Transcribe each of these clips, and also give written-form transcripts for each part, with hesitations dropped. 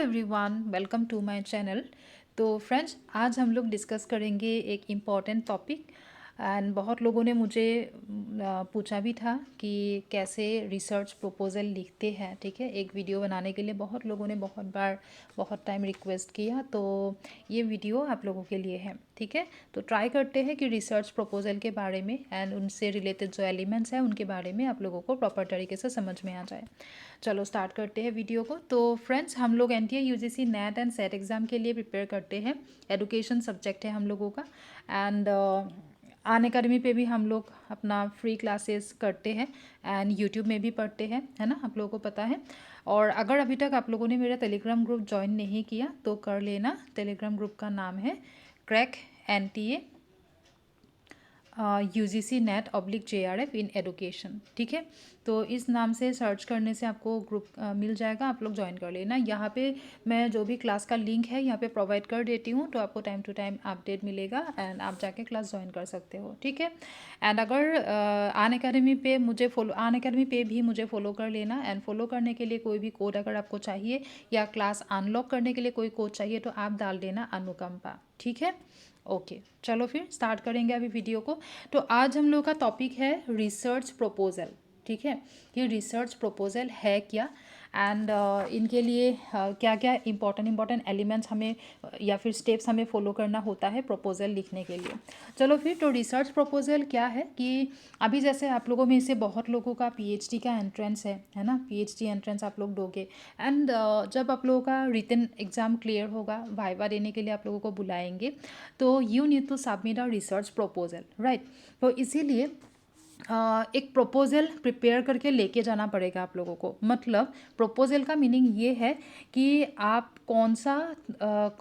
Everyone, welcome to my channel. तो friends, आज हम लोग डिस्कस करेंगे एक इम्पॉर्टेंट टॉपिक। एंड बहुत लोगों ने मुझे पूछा भी था कि कैसे रिसर्च प्रपोजल लिखते हैं। ठीक है, एक वीडियो बनाने के लिए बहुत लोगों ने बहुत बार बहुत टाइम रिक्वेस्ट किया, तो ये वीडियो आप लोगों के लिए है। ठीक है, तो ट्राई करते हैं कि रिसर्च प्रपोजल के बारे में एंड उनसे रिलेटेड जो एलिमेंट्स हैं उनके बारे में आप लोगों को प्रॉपर तरीके से समझ में आ जाए। चलो स्टार्ट करते हैं वीडियो को। तो फ्रेंड्स, हम लोग NTA UGC net and set exam के लिए प्रिपेयर करते हैं। एडुकेशन सब्जेक्ट है हम लोगों का। एंड अन अकेडमी पे भी हम लोग अपना फ्री क्लासेस करते हैं एंड यूट्यूब में भी पढ़ते हैं, है ना, आप लोगों को पता है। और अगर अभी तक आप लोगों ने मेरा टेलीग्राम ग्रुप ज्वाइन नहीं किया तो कर लेना। टेलीग्राम ग्रुप का नाम है crack NTA UGC net oblique JRF इन एडुकेशन। ठीक है, तो इस नाम से सर्च करने से आपको ग्रुप मिल जाएगा, आप लोग ज्वाइन कर लेना। यहाँ पे मैं जो भी क्लास का लिंक है यहाँ पे प्रोवाइड कर देती हूँ, तो आपको टाइम टू टाइम अपडेट मिलेगा एंड आप जाके क्लास ज्वाइन कर सकते हो। ठीक है, एंड अगर अन अकेडमी पे भी मुझे फॉलो कर लेना। एंड फॉलो करने के लिए कोई भी कोड अगर आपको चाहिए या क्लास अनलॉक करने के लिए कोई कोड चाहिए तो आप डाल देना अनुकंपा। ठीक है, ओके, चलो फिर स्टार्ट करेंगे अभी वीडियो को। तो आज हम लोग का टॉपिक है रिसर्च प्रपोजल। ठीक है, ये रिसर्च प्रपोजल है क्या एंड इनके लिए क्या क्या इंपॉर्टेंट एलिमेंट्स हमें या फिर स्टेप्स हमें फॉलो करना होता है प्रपोजल लिखने के लिए। चलो फिर, तो रिसर्च प्रपोजल क्या है कि अभी जैसे आप लोगों में से बहुत लोगों का PhD का एंट्रेंस है ना, PhD एंट्रेंस आप लोग दोगे। एंड जब आप लोगों का रिटन एग्ज़ाम क्लियर होगा, वाइवा देने के लिए आप लोगों को बुलाएंगे, तो you need to submit a research proposal, right. तो इसीलिए एक प्रपोजल प्रिपेयर करके लेके जाना पड़ेगा आप लोगों को। मतलब प्रपोजल का मीनिंग ये है कि आप कौन सा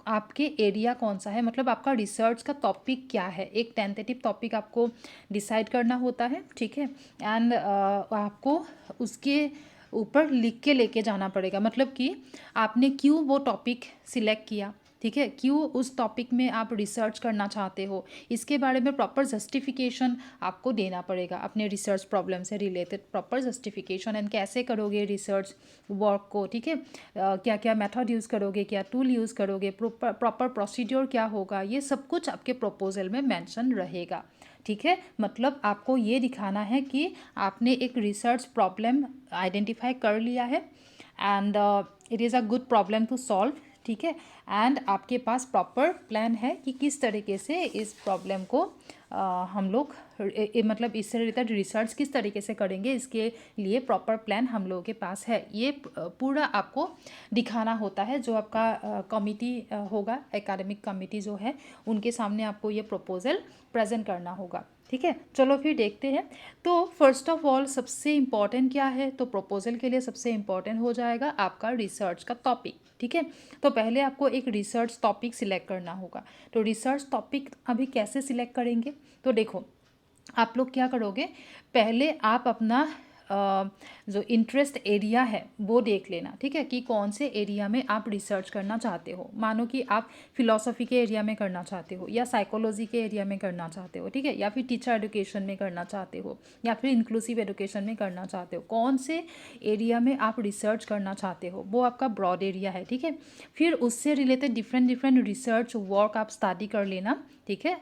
आपके एरिया कौन सा है, मतलब आपका रिसर्च का टॉपिक क्या है। एक टेंटेटिव टॉपिक आपको डिसाइड करना होता है। ठीक है, एंड आपको उसके ऊपर लिख के लेके जाना पड़ेगा। मतलब कि आपने क्यों वो टॉपिक सिलेक्ट किया, ठीक है, क्यों उस टॉपिक में आप रिसर्च करना चाहते हो, इसके बारे में प्रॉपर जस्टिफिकेशन आपको देना पड़ेगा। अपने रिसर्च प्रॉब्लम से रिलेटेड प्रॉपर जस्टिफिकेशन एंड कैसे करोगे रिसर्च वर्क को। ठीक है, क्या क्या मेथड यूज़ करोगे, क्या टूल यूज़ करोगे, प्रॉपर प्रोसीड्योर क्या होगा, ये सब कुछ आपके प्रपोजल में मेंशन रहेगा। ठीक है, मतलब आपको ये दिखाना है कि आपने एक रिसर्च प्रॉब्लम आइडेंटिफाई कर लिया है and it is a good problem to solve. ठीक है, एंड आपके पास प्रॉपर प्लान है कि किस तरीके से इस प्रॉब्लम को हम लोग मतलब इससे रिलेटेड रिसर्च किस तरीके से करेंगे, इसके लिए प्रॉपर प्लान हम लोगों के पास है। ये पूरा आपको दिखाना होता है। जो आपका कमिटी होगा, एकेडमिक कमिटी जो है, उनके सामने आपको ये प्रपोजल प्रेजेंट करना होगा। ठीक है, चलो फिर देखते हैं। तो फर्स्ट ऑफ ऑल सबसे इम्पॉर्टेंट क्या है, तो प्रपोजल के लिए सबसे इम्पॉर्टेंट हो जाएगा आपका रिसर्च का टॉपिक। ठीक है, तो पहले आपको एक रिसर्च टॉपिक सिलेक्ट करना होगा। तो रिसर्च टॉपिक अभी कैसे सिलेक्ट करेंगे, तो देखो आप लोग क्या करोगे, पहले आप अपना जो इंटरेस्ट एरिया है वो देख लेना। ठीक है, कि कौन से एरिया में आप रिसर्च करना चाहते हो। मानो कि आप फिलॉसफी के एरिया में करना चाहते हो या साइकोलॉजी के एरिया में करना चाहते हो। ठीक है, या फिर टीचर एजुकेशन में करना चाहते हो या फिर इंक्लूसिव एजुकेशन में करना चाहते हो। कौन से एरिया में आप रिसर्च करना चाहते हो, वो आपका ब्रॉड एरिया है। ठीक है, फिर उससे रिलेटेड डिफरेंट रिसर्च वर्क आप स्टडी कर लेना। ठीक है,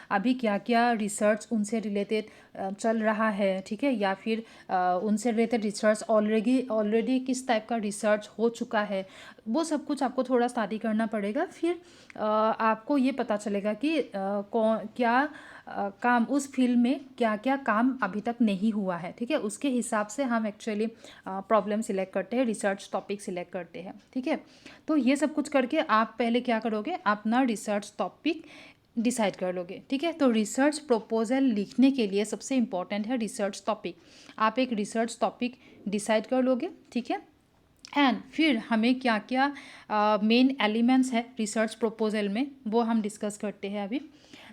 अभी क्या क्या रिसर्च उनसे रिलेटेड चल रहा है। ठीक है, या फिर उनसे रिलेटेड रिसर्च ऑलरेडी किस टाइप का रिसर्च हो चुका है, वो सब कुछ आपको थोड़ा स्टडी करना पड़ेगा। फिर आपको ये पता चलेगा कि कौन क्या काम उस फील्ड में क्या क्या काम अभी तक नहीं हुआ है। ठीक है, उसके हिसाब से हम एक्चुअली प्रॉब्लम सिलेक्ट करते हैं, रिसर्च टॉपिक सिलेक्ट करते हैं। ठीक है, तो ये सब कुछ करके आप पहले क्या करोगे, अपना रिसर्च टॉपिक डिसाइड कर लोगे। ठीक है, तो रिसर्च प्रपोजल लिखने के लिए सबसे इम्पॉर्टेंट है रिसर्च टॉपिक। आप एक रिसर्च टॉपिक डिसाइड कर लोगे। ठीक है, एंड फिर हमें क्या क्या मेन एलिमेंट्स है रिसर्च प्रपोजल में, वो हम डिस्कस करते हैं अभी।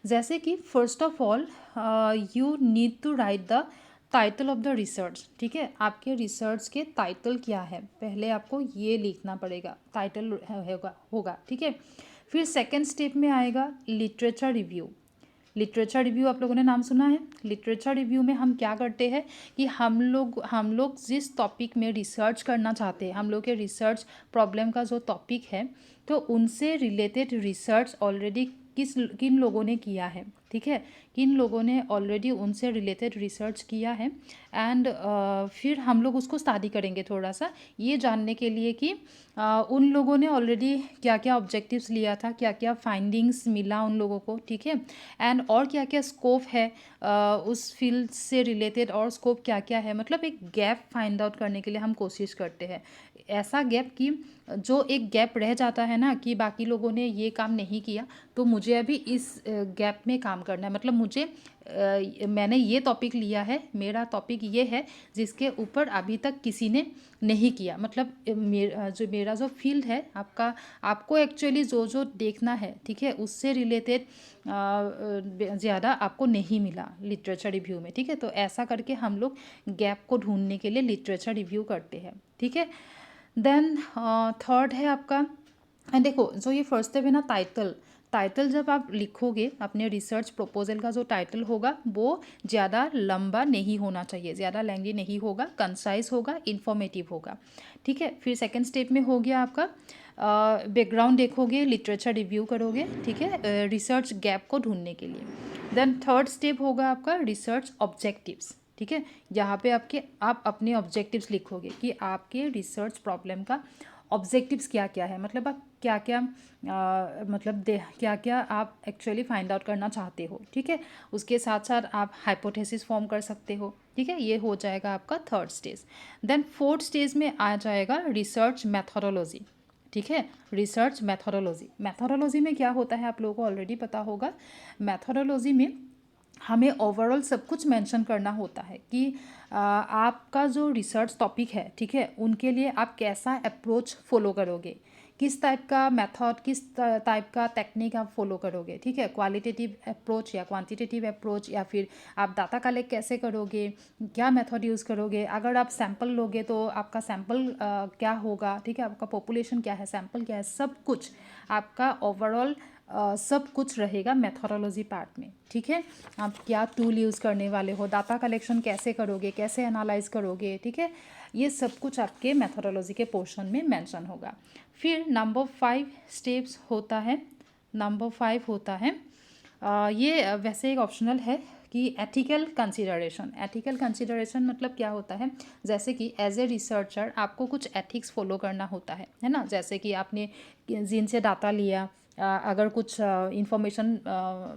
जैसे कि first of all you need to write the title of the research. ठीक है, आपके रिसर्च के टाइटल क्या है, पहले आपको ये लिखना पड़ेगा, टाइटल होगा। ठीक है, फिर सेकेंड स्टेप में आएगा लिटरेचर रिव्यू। लिटरेचर रिव्यू आप लोगों ने नाम सुना है। लिटरेचर रिव्यू में हम क्या करते हैं कि हम लोग जिस टॉपिक में रिसर्च करना चाहते हैं, हम लोग के रिसर्च प्रॉब्लम का जो टॉपिक है, तो उनसे रिलेटेड रिसर्च ऑलरेडी किन लोगों ने किया है, ठीक है, किन लोगों ने ऑलरेडी उनसे रिलेटेड रिसर्च किया है। एंड फिर हम लोग उसको स्टडी करेंगे थोड़ा सा, ये जानने के लिए कि उन लोगों ने ऑलरेडी क्या क्या ऑब्जेक्टिव्स लिया था, क्या क्या फाइंडिंग्स मिला उन लोगों को, ठीक है, एंड और क्या क्या स्कोप है उस फील्ड से रिलेटेड, और स्कोप क्या क्या है, मतलब एक गैप फाइंड आउट करने के लिए हम कोशिश करते हैं। ऐसा गैप कि जो एक गैप रह जाता है ना कि बाकी लोगों ने ये काम नहीं किया, तो मुझे अभी इस गैप में काम करना है, मतलब मैंने ये टॉपिक लिया है, मेरा टॉपिक ये है जिसके ऊपर अभी तक किसी ने नहीं किया, मतलब मेरा जो फील्ड है आपको एक्चुअली जो जो देखना है, ठीक है, उससे रिलेटेड ज़्यादा आपको नहीं मिला लिटरेचर रिव्यू में, ठीक है। तो ऐसा करके हम लोग गैप को ढूंढने के लिए लिटरेचर रिव्यू करते हैं, ठीक है। देन थर्ड है आपका, देखो जो ये फर्स्ट स्टेप है ना, टाइटल जब आप लिखोगे अपने रिसर्च प्रपोजल का, जो टाइटल होगा वो ज़्यादा लंबा नहीं होना चाहिए, ज़्यादा लेंथी नहीं होगा, कंसाइज होगा, इंफॉर्मेटिव होगा, ठीक है। फिर सेकंड स्टेप में हो गया आपका बैकग्राउंड देखोगे, लिटरेचर रिव्यू करोगे, ठीक है, रिसर्च गैप को ढूंढने के लिए। देन थर्ड स्टेप होगा आपका रिसर्च ऑब्जेक्टिव्स, ठीक है, यहाँ पे आप अपने ऑब्जेक्टिव्स लिखोगे कि आपके रिसर्च प्रॉब्लम का ऑब्जेक्टिव्स क्या क्या है, मतलब आप क्या क्या क्या क्या आप एक्चुअली फाइंड आउट करना चाहते हो, ठीक है। उसके साथ साथ आप हाइपोथेसिस फॉर्म कर सकते हो, ठीक है, ये हो जाएगा आपका third stage. Then fourth stage में आ जाएगा रिसर्च मैथोडोलॉजी, ठीक है, रिसर्च मैथोडोलॉजी में क्या होता है आप लोगों को ऑलरेडी पता होगा। मैथोडोलॉजी में हमें ओवरऑल सब कुछ मेंशन करना होता है कि आपका जो रिसर्च टॉपिक है, ठीक है, उनके लिए आप कैसा अप्रोच फॉलो करोगे, किस टाइप का मेथड, किस टाइप का टेक्निक आप फॉलो करोगे, ठीक है, क्वालिटेटिव अप्रोच या क्वांटिटेटिव अप्रोच, या फिर आप डाटा कलेक्ट कैसे करोगे, क्या मेथड यूज़ करोगे, अगर आप सैंपल लोगे तो आपका सैंपल क्या होगा, ठीक है, आपका पॉपुलेशन क्या है, सैंपल क्या है, सब कुछ आपका ओवरऑल सब कुछ रहेगा मेथोडोलॉजी पार्ट में, ठीक है। आप क्या टूल यूज़ करने वाले हो, डाटा कलेक्शन कैसे करोगे, कैसे एनालाइज करोगे, ठीक है, ये सब कुछ आपके मेथोडोलॉजी के पोर्शन में मेंशन होगा। फिर नंबर 5 स्टेप्स होता है, नंबर 5 होता है ये वैसे एक ऑप्शनल है कि एथिकल कंसिडरेशन मतलब क्या होता है, जैसे कि एज ए रिसर्चर आपको कुछ एथिक्स फॉलो करना होता है ना, जैसे कि आपने जिनसे डाटा लिया अगर कुछ इंफॉर्मेशन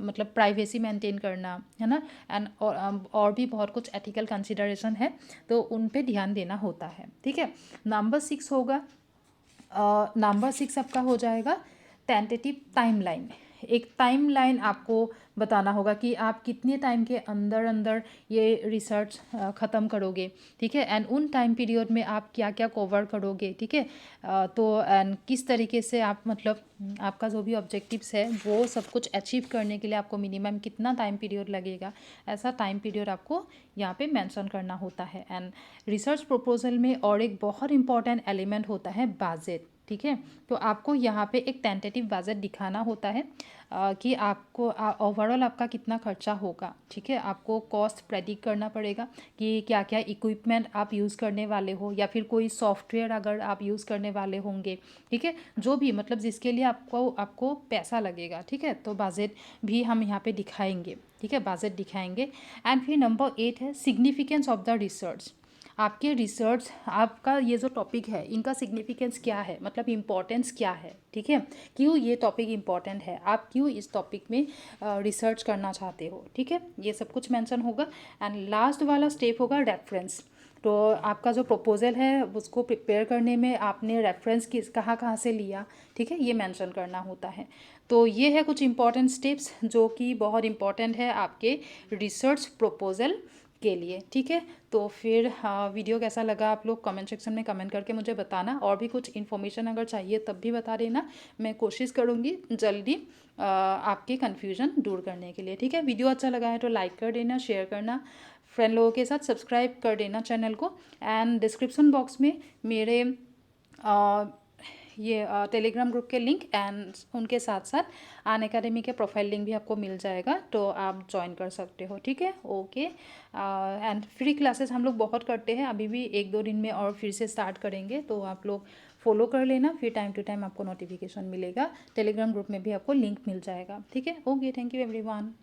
मतलब प्राइवेसी मेंटेन करना है ना, एंड और भी बहुत कुछ एथिकल कंसिडरेशन है, तो उन पे ध्यान देना होता है, ठीक है। नंबर 6 होगा, नंबर 6 आपका हो जाएगा टेंटेटिव टाइमलाइन। एक टाइमलाइन आपको बताना होगा कि आप कितने टाइम के अंदर अंदर ये रिसर्च ख़त्म करोगे, ठीक है, एंड उन टाइम पीरियड में आप क्या क्या कवर करोगे, ठीक है। तो एंड किस तरीके से आप मतलब आपका जो भी ऑब्जेक्टिव्स है वो सब कुछ अचीव करने के लिए आपको मिनिमम कितना टाइम पीरियड लगेगा, ऐसा टाइम पीरियड आपको यहाँ पे मेंशन करना होता है। एंड रिसर्च प्रपोजल में और एक बहुत इंपॉर्टेंट एलिमेंट होता है बजट, ठीक है। तो आपको यहाँ पे एक टेंटेटिव बजट दिखाना होता है कि आपको ओवरऑल आपका कितना खर्चा होगा, ठीक है। आपको कॉस्ट प्रेडिक्ट करना पड़ेगा कि क्या क्या इक्विपमेंट आप यूज़ करने वाले हो, या फिर कोई सॉफ्टवेयर अगर आप यूज़ करने वाले होंगे, ठीक है, जो भी मतलब जिसके लिए आपको पैसा लगेगा, ठीक है, तो बजट भी हम यहाँ पे दिखाएंगे, ठीक है, बजट दिखाएंगे। एंड फिर नंबर 8 है सिग्निफिकेंस ऑफ द रिसर्च। आपके रिसर्च, आपका ये जो टॉपिक है इनका सिग्निफिकेंस क्या है, मतलब इम्पोर्टेंस क्या है, ठीक है, क्यों ये टॉपिक इम्पॉर्टेंट है, आप क्यों इस टॉपिक में रिसर्च करना चाहते हो, ठीक है, ये सब कुछ मेंशन होगा। एंड लास्ट वाला स्टेप होगा रेफरेंस। तो आपका जो प्रपोजल है उसको प्रिपेयर करने में आपने रेफरेंस कहाँ से लिया, ठीक है, ये मेंशन करना होता है। तो ये है कुछ इंपॉर्टेंट स्टेप्स जो कि बहुत इंपॉर्टेंट है आपके रिसर्च प्रपोजल के लिए, ठीक है। तो फिर वीडियो कैसा लगा आप लोग कमेंट सेक्शन में कमेंट करके मुझे बताना, और भी कुछ इन्फॉर्मेशन अगर चाहिए तब भी बता देना, मैं कोशिश करूँगी जल्दी आपके कन्फ्यूज़न दूर करने के लिए, ठीक है। वीडियो अच्छा लगा है तो लाइक कर देना, शेयर करना, फ्रेंड लोगों के साथ सब्सक्राइब कर देना चैनल को। एंड डिस्क्रिप्शन बॉक्स में मेरे ये टेलीग्राम ग्रुप के लिंक एंड उनके साथ साथ अनअकैडमी के प्रोफाइल लिंक भी आपको मिल जाएगा, तो आप ज्वाइन कर सकते हो, ठीक है। ओके, एंड फ्री क्लासेस हम लोग बहुत करते हैं, अभी भी 1-2 दिन में और फिर से स्टार्ट करेंगे, तो आप लोग फॉलो कर लेना, फिर टाइम टू टाइम आपको नोटिफिकेशन मिलेगा, टेलीग्राम ग्रुप में भी आपको लिंक मिल जाएगा, ठीक है। Okay, thank you everyone.